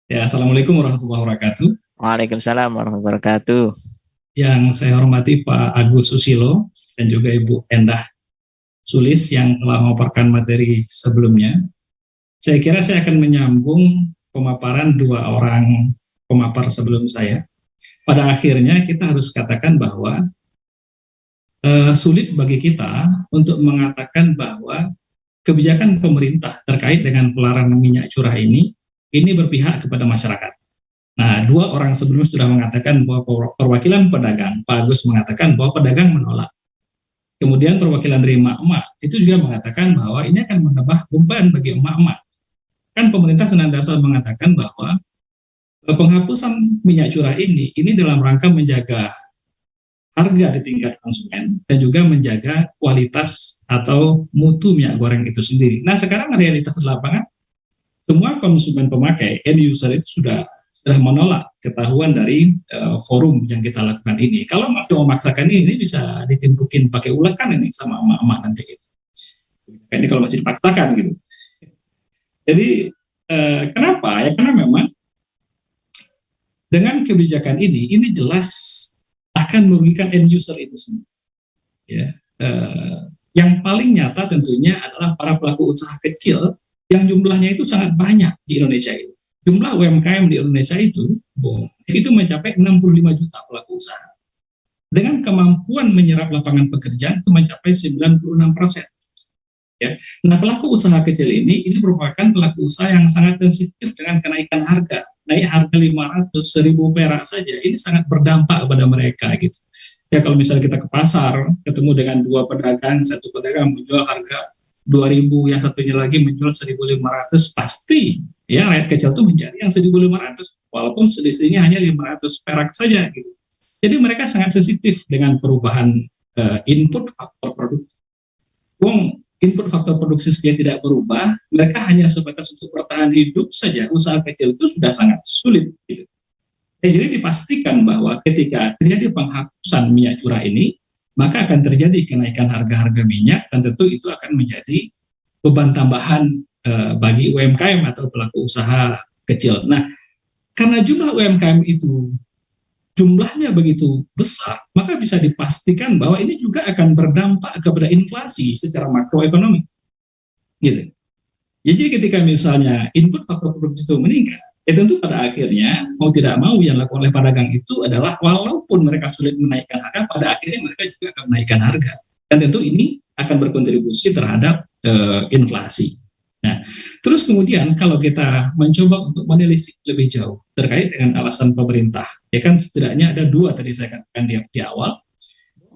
Ya, Assalamualaikum warahmatullahi wabarakatuh. Waalaikumsalam warahmatullahi wabarakatuh. Yang saya hormati Pak Agus Susilo dan juga Ibu Endah Sulis yang telah memaparkan materi sebelumnya. Saya kira saya akan menyambung pemaparan dua orang pemapar sebelum saya. Pada akhirnya kita harus katakan bahwa sulit bagi kita untuk mengatakan bahwa kebijakan pemerintah terkait dengan pelarangan minyak curah ini berpihak kepada masyarakat. Nah, dua orang sebelumnya sudah mengatakan bahwa perwakilan pedagang, Pak Agus mengatakan bahwa pedagang menolak. Kemudian perwakilan dari emak-emak itu juga mengatakan bahwa ini akan menambah beban bagi emak-emak. Kan pemerintah senantiasa mengatakan bahwa penghapusan minyak curah ini dalam rangka menjaga harga di tingkat konsumen dan juga menjaga kualitas atau mutu minyak goreng itu sendiri. Nah, sekarang realitas di lapangan, semua konsumen pemakai, end user itu sudah menolak ketahuan dari forum yang kita lakukan ini. Kalau mau memaksakan ini bisa ditimpukin pakai ulekan ini sama emak-emak nanti. Ini kalau masih dipaksakan gitu. Jadi kenapa? Ya karena memang dengan kebijakan ini jelas akan merugikan end user itu sendiri. Ya, yang paling nyata tentunya adalah para pelaku usaha kecil yang jumlahnya itu sangat banyak di Indonesia ini. Jumlah UMKM di Indonesia itu mencapai 65 juta pelaku usaha. Dengan kemampuan menyerap lapangan pekerjaan itu mencapai 96%. Ya. Nah, pelaku usaha kecil ini merupakan pelaku usaha yang sangat sensitif dengan kenaikan harga. Naik harga 500.000 perak saja, ini sangat berdampak pada mereka gitu. Ya, kalau misalnya kita ke pasar, ketemu dengan dua pedagang, satu pedagang menjual harga 2.000, yang satunya lagi menjual 1.500, pasti ya rakyat kecil tuh mencari yang 1.500 walaupun selisihnya hanya 500 perak saja gitu. Jadi mereka sangat sensitif dengan perubahan input faktor produksi. Input faktor produksi saja tidak berubah, mereka hanya sebatas untuk bertahan hidup saja, usaha kecil itu sudah sangat sulit gitu. Jadi dipastikan bahwa ketika terjadi penghapusan minyak curah ini, maka akan terjadi kenaikan harga-harga minyak dan tentu itu akan menjadi beban tambahan bagi UMKM atau pelaku usaha kecil. Nah, karena jumlah UMKM itu jumlahnya begitu besar, maka bisa dipastikan bahwa ini juga akan berdampak kepada inflasi secara makroekonomi. Gitu. Jadi ketika misalnya input faktor produksi itu meningkat, ya tentu pada akhirnya mau tidak mau yang dilakukan oleh pedagang itu adalah walaupun mereka sulit menaikkan harga, pada akhirnya mereka juga akan menaikkan harga. Dan tentu ini akan berkontribusi terhadap inflasi. Nah, terus kemudian kalau kita mencoba untuk menelisik lebih jauh terkait dengan alasan pemerintah, ya kan setidaknya ada dua tadi saya katakan di awal,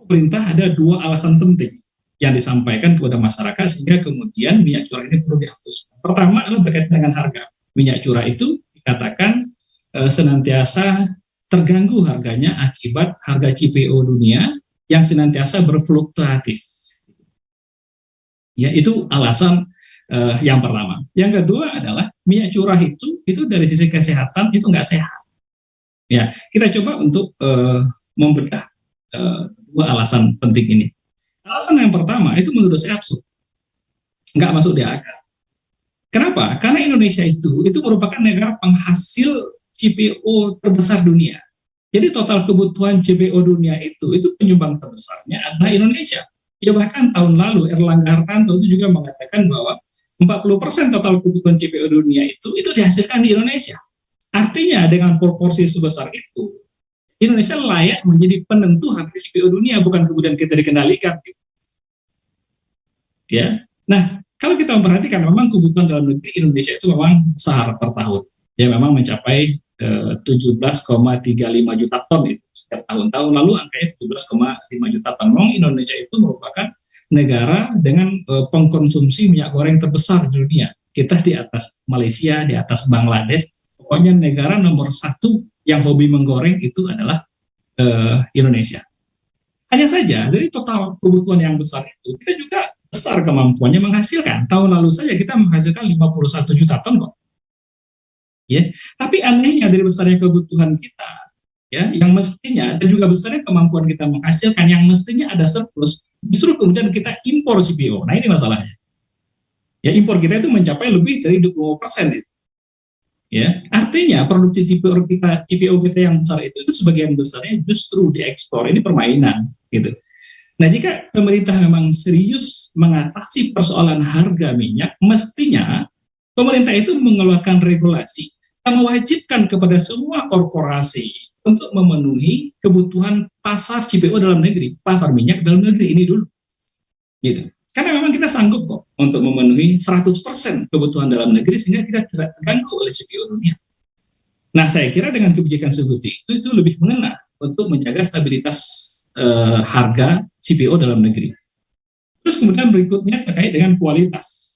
pemerintah ada dua alasan penting yang disampaikan kepada masyarakat sehingga kemudian minyak curah ini perlu dihapuskan. Pertama adalah berkaitan dengan harga. Minyak curah itu dikatakan senantiasa terganggu harganya akibat harga CPO dunia yang senantiasa berfluktuatif. Ya, itu alasan yang pertama. Yang kedua adalah minyak curah itu dari sisi kesehatan itu nggak sehat. Ya, kita coba untuk membedah dua alasan penting ini. Alasan yang pertama itu menurut saya absurd, nggak masuk di akal. Kenapa? Karena Indonesia itu merupakan negara penghasil CPO terbesar dunia. Jadi total kebutuhan CPO dunia itu penyumbang terbesarnya adalah Indonesia. Ya bahkan tahun lalu Erlangga Hartarto itu juga mengatakan bahwa 40% total kebutuhan CPO dunia itu dihasilkan di Indonesia. Artinya dengan proporsi sebesar itu, Indonesia layak menjadi penentu harga CPO dunia, bukan kemudian kita dikendalikan. Ya, nah kalau kita memperhatikan memang kebutuhan dalam negeri Indonesia itu memang besar per tahun. Ya memang mencapai 17,35 juta ton itu setiap tahun. Tahun lalu angkanya 17,5 juta ton. Memang Indonesia itu merupakan negara dengan pengkonsumsi minyak goreng terbesar di dunia. Kita di atas Malaysia, di atas Bangladesh. Pokoknya negara nomor satu yang hobi menggoreng itu adalah Indonesia. Hanya saja dari total kebutuhan yang besar itu, kita juga besar kemampuannya menghasilkan. Tahun lalu saja kita menghasilkan 51 juta ton kok. Ya, tapi anehnya dari besarnya kebutuhan kita, ya, yang mestinya dan juga besarnya kemampuan kita menghasilkan yang mestinya ada surplus, justru kemudian kita impor CPO. Nah, ini masalahnya. Ya, impor kita itu mencapai lebih dari 20%. Ya, artinya produksi CPO kita yang besar itu sebagian besarnya justru diekspor. Ini permainan, gitu. Nah, jika pemerintah memang serius mengatasi persoalan harga minyak, mestinya pemerintah itu mengeluarkan regulasi yang mewajibkan kepada semua korporasi untuk memenuhi kebutuhan pasar CPO dalam negeri, pasar minyak dalam negeri ini dulu. Gitu. Karena memang kita sanggup kok untuk memenuhi 100% kebutuhan dalam negeri sehingga kita tidak terganggu oleh CPO dunia. Nah, saya kira dengan kebijakan seperti itu lebih mengena untuk menjaga stabilitas harga CPO dalam negeri. Terus kemudian berikutnya terkait dengan kualitas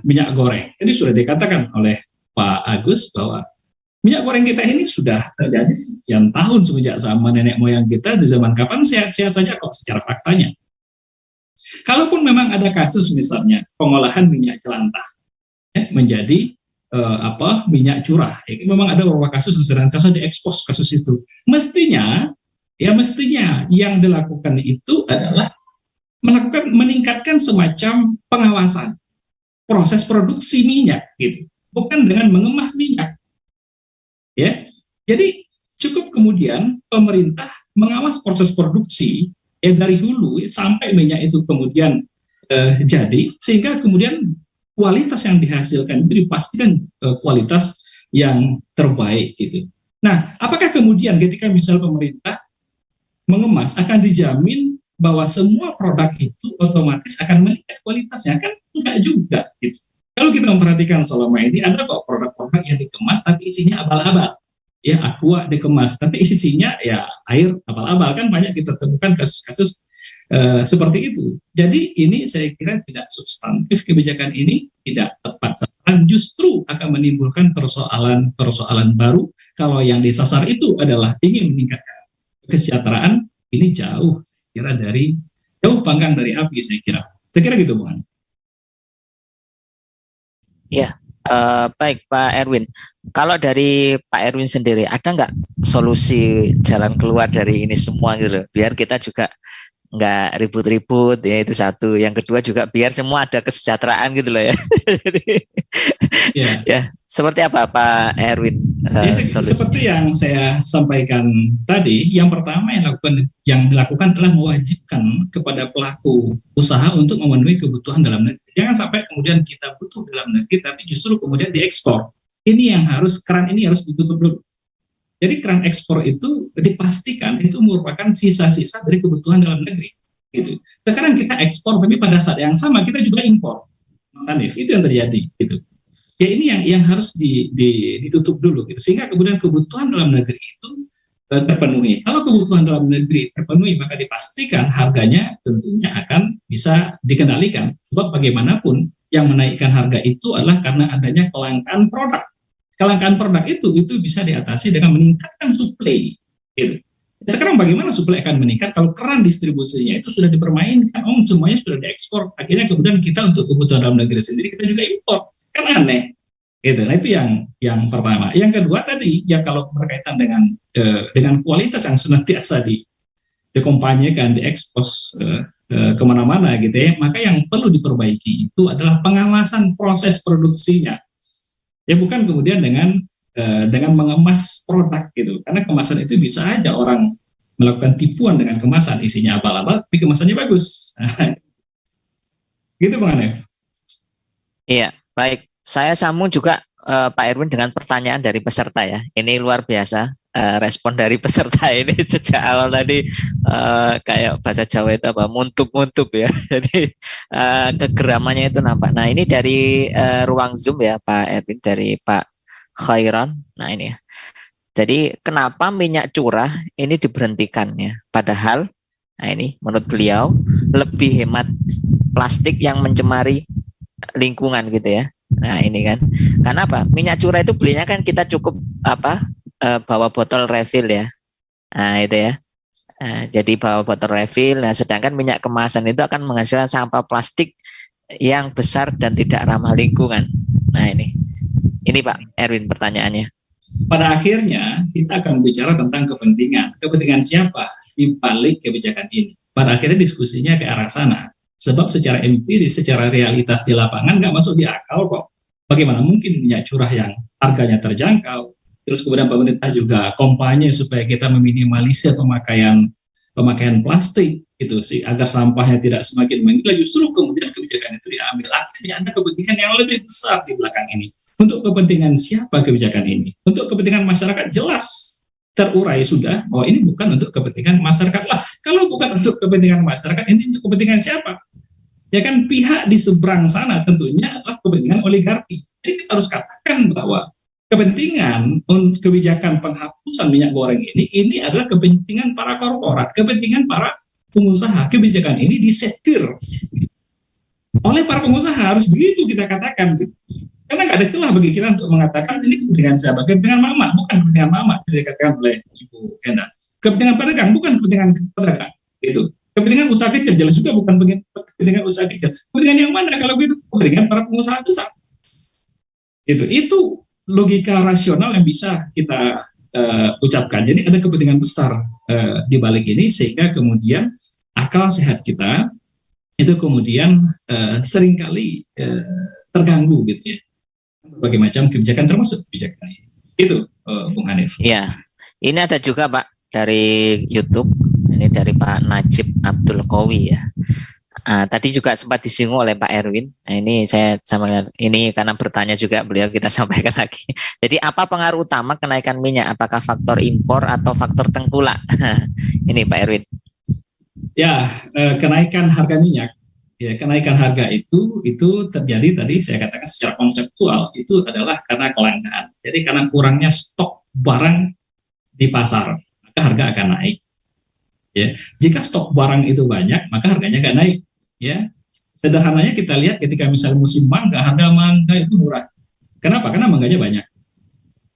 minyak goreng. Ini sudah dikatakan oleh Pak Agus bahwa minyak goreng kita ini sudah terjadi sekian tahun semenjak zaman nenek moyang kita, di zaman kapan sehat-sehat saja kok secara faktanya. Kalaupun memang ada kasus misalnya pengolahan minyak jelantah menjadi minyak curah, memang ada beberapa kasus yang diekspos kasus itu. Mestinya yang dilakukan itu adalah meningkatkan semacam pengawasan proses produksi minyak, gitu, bukan dengan mengemas minyak. Ya, jadi cukup kemudian pemerintah mengawas proses produksi dari hulu sampai minyak itu kemudian jadi, sehingga kemudian kualitas yang dihasilkan itu dipastikan kualitas yang terbaik gitu. Nah, apakah kemudian ketika misal pemerintah mengemas akan dijamin bahwa semua produk itu otomatis akan meningkat kualitasnya? Kan enggak juga gitu. Kalau kita memperhatikan selama ini ada kok produk-produk yang dikemas tapi isinya abal-abal. Ya, aqua dikemas tapi isinya ya air abal-abal, kan banyak kita temukan kasus-kasus seperti itu. Jadi ini saya kira tidak substantif, kebijakan ini tidak tepat sasaran, justru akan menimbulkan persoalan baru. Kalau yang disasar itu adalah ingin meningkatkan kesejahteraan, ini jauh panggang dari api, saya kira gitu, Bang. Ya, baik Pak Erwin. Kalau dari Pak Erwin sendiri, ada nggak solusi jalan keluar dari ini semua gitu loh? Biar kita juga nggak ribut-ribut, ya itu satu. Yang kedua juga biar semua ada kesejahteraan gitu loh ya. Jadi, ya, seperti apa Pak Erwin? Seperti yang saya sampaikan tadi, yang pertama yang dilakukan adalah mewajibkan kepada pelaku usaha untuk memenuhi kebutuhan dalam negeri. Jangan sampai kemudian kita butuh dalam negeri, tapi justru kemudian diekspor. Ini yang keran ini harus ditutup dulu. Jadi keran ekspor itu dipastikan itu merupakan sisa-sisa dari kebutuhan dalam negeri. Gitu. Sekarang kita ekspor, tapi pada saat yang sama kita juga impor. Mas Hanif, itu yang terjadi. Gitu. Ya ini yang harus ditutup dulu. Gitu. Sehingga kemudian kebutuhan dalam negeri itu terpenuhi. Kalau kebutuhan dalam negeri terpenuhi, maka dipastikan harganya tentunya akan bisa dikendalikan. Sebab bagaimanapun yang menaikkan harga itu adalah karena adanya kelangkaan produk. Kelangkaan produk itu bisa diatasi dengan meningkatkan suplai. Gitu. Sekarang bagaimana suplai akan meningkat kalau keran distribusinya itu sudah dipermainkan, semuanya sudah diekspor, akhirnya kemudian kita untuk kebutuhan dalam negeri sendiri kita juga impor, kan aneh. Gitu. Nah itu yang pertama. Yang kedua tadi, ya kalau berkaitan dengan kualitas yang senantiasa dikompanyekan, diekspos kemana-mana gitu ya, maka yang perlu diperbaiki itu adalah pengawasan proses produksinya. Ya bukan kemudian dengan mengemas produk gitu, karena kemasan itu bisa aja orang melakukan tipuan dengan kemasan, isinya abal-abal tapi kemasannya bagus. Gitu Bang Hanif. Iya, baik. Saya sambung juga Pak Erwin dengan pertanyaan dari peserta ya. Ini luar biasa respon dari peserta ini sejak awal tadi kayak bahasa Jawa itu apa, muntup-muntup ya. Jadi kegeramannya itu nampak. Nah ini dari ruang Zoom ya Pak Erwin, dari Pak Khairan. Nah ini ya. Jadi kenapa minyak curah ini diberhentikan ya? Padahal, nah ini menurut beliau lebih hemat plastik yang mencemari lingkungan gitu ya. Nah ini kan, karena apa? Minyak curah itu belinya kan kita cukup bawa botol refill ya. Nah itu ya. Jadi bawa botol refill. Nah sedangkan minyak kemasan itu akan menghasilkan sampah plastik yang besar dan tidak ramah lingkungan. Nah ini Pak Erwin pertanyaannya. Pada akhirnya kita akan bicara tentang kepentingan siapa di balik kebijakan ini. Pada akhirnya diskusinya ke arah sana. Sebab secara empiris, secara realitas di lapangan nggak masuk di akal kok. bagaimana mungkin minyak curah yang harganya terjangkau, terus kemudian pemerintah juga kampanye supaya kita meminimalisir pemakaian plastik itu sih agar sampahnya tidak semakin menggila, justru kemudian kebijakan itu diambil. Artinya ada kepentingan yang lebih besar di belakang ini. Untuk kepentingan siapa kebijakan ini? Untuk kepentingan masyarakat jelas terurai sudah bahwa ini bukan untuk kepentingan masyarakat lah. Kalau bukan untuk kepentingan masyarakat, ini untuk kepentingan siapa? Ya kan, pihak di seberang sana tentunya adalah kepentingan oligarki. Jadi kita harus katakan bahwa kepentingan kebijakan penghapusan minyak goreng ini adalah kepentingan para korporat, kepentingan para pengusaha. Kebijakan ini disetir oleh para pengusaha, harus begitu kita katakan. Karena nggak ada celah bagi kita untuk mengatakan ini kepentingan siapa, kepentingan mama, bukan kepentingan mama, tidak dikatakan oleh Ibu Enda. Kepentingan pedagang, bukan kepentingan pedagang. Itu kepentingan usaha kecil, jelas juga bukan kepentingan usaha kecil. Kepentingan yang mana kalau begitu? Kepentingan para pengusaha besar. Itu logika rasional yang bisa kita ucapkan. Jadi ada kepentingan besar di balik ini, sehingga kemudian akal sehat kita itu kemudian seringkali terganggu gitu ya. Berbagai macam kebijakan termasuk kebijakan ini. Itu Bung Hanif. Ya, ini ada juga Pak dari YouTube, ini dari Pak Najib Abdul Qawi ya. Tadi juga sempat disinggung oleh Pak Erwin. Nah, ini saya sama ini karena bertanya juga beliau, kita sampaikan lagi. Jadi apa pengaruh utama kenaikan minyak? Apakah faktor impor atau faktor tengkulak? Ini Pak Erwin. Ya, kenaikan harga minyak. Ya, kenaikan harga itu terjadi tadi saya katakan secara konseptual itu adalah karena kelangkaan. Jadi karena kurangnya stok barang di pasar, maka harga akan naik. Ya, jika stok barang itu banyak, maka harganya nggak naik. Ya, sederhananya kita lihat ketika misalnya musim mangga, harga mangga itu murah. Kenapa? Karena mangganya banyak.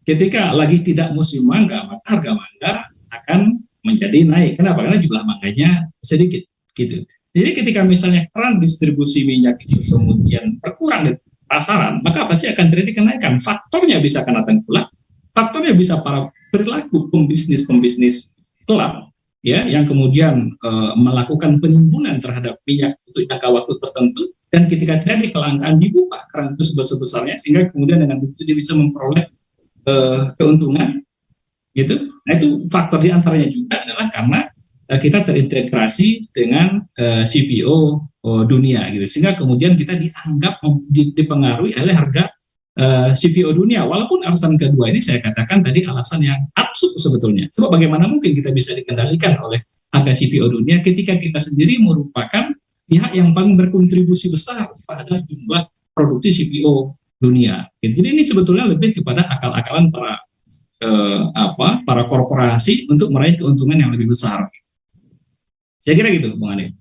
Ketika lagi tidak musim mangga, maka harga mangga akan menjadi naik. Kenapa? Karena jumlah mangganya sedikit, gitu. Jadi ketika misalnya keran distribusi minyak itu kemudian berkurang di pasaran, maka pasti akan terjadi kenaikan. Faktornya bisa karena tengkulak, faktornya bisa para perilaku pembisnis gelap, ya, yang kemudian melakukan penimbunan terhadap minyak untuk jangka waktu tertentu, dan ketika terjadi kelangkaan dibuka keran itu sebesar-besarnya, sehingga kemudian dengan itu dia bisa memperoleh keuntungan, gitu. Nah, itu faktor diantaranya juga adalah karena kita terintegrasi dengan CPO dunia, gitu, sehingga kemudian kita dianggap dipengaruhi oleh harga CPO dunia. Walaupun alasan kedua ini saya katakan tadi alasan yang absurd sebetulnya. Sebab bagaimana mungkin kita bisa dikendalikan oleh harga CPO dunia ketika kita sendiri merupakan pihak yang paling berkontribusi besar pada jumlah produksi CPO dunia. Jadi ini sebetulnya lebih kepada akal-akalan para korporasi untuk meraih keuntungan yang lebih besar. Saya kira gitu, Bung Ani.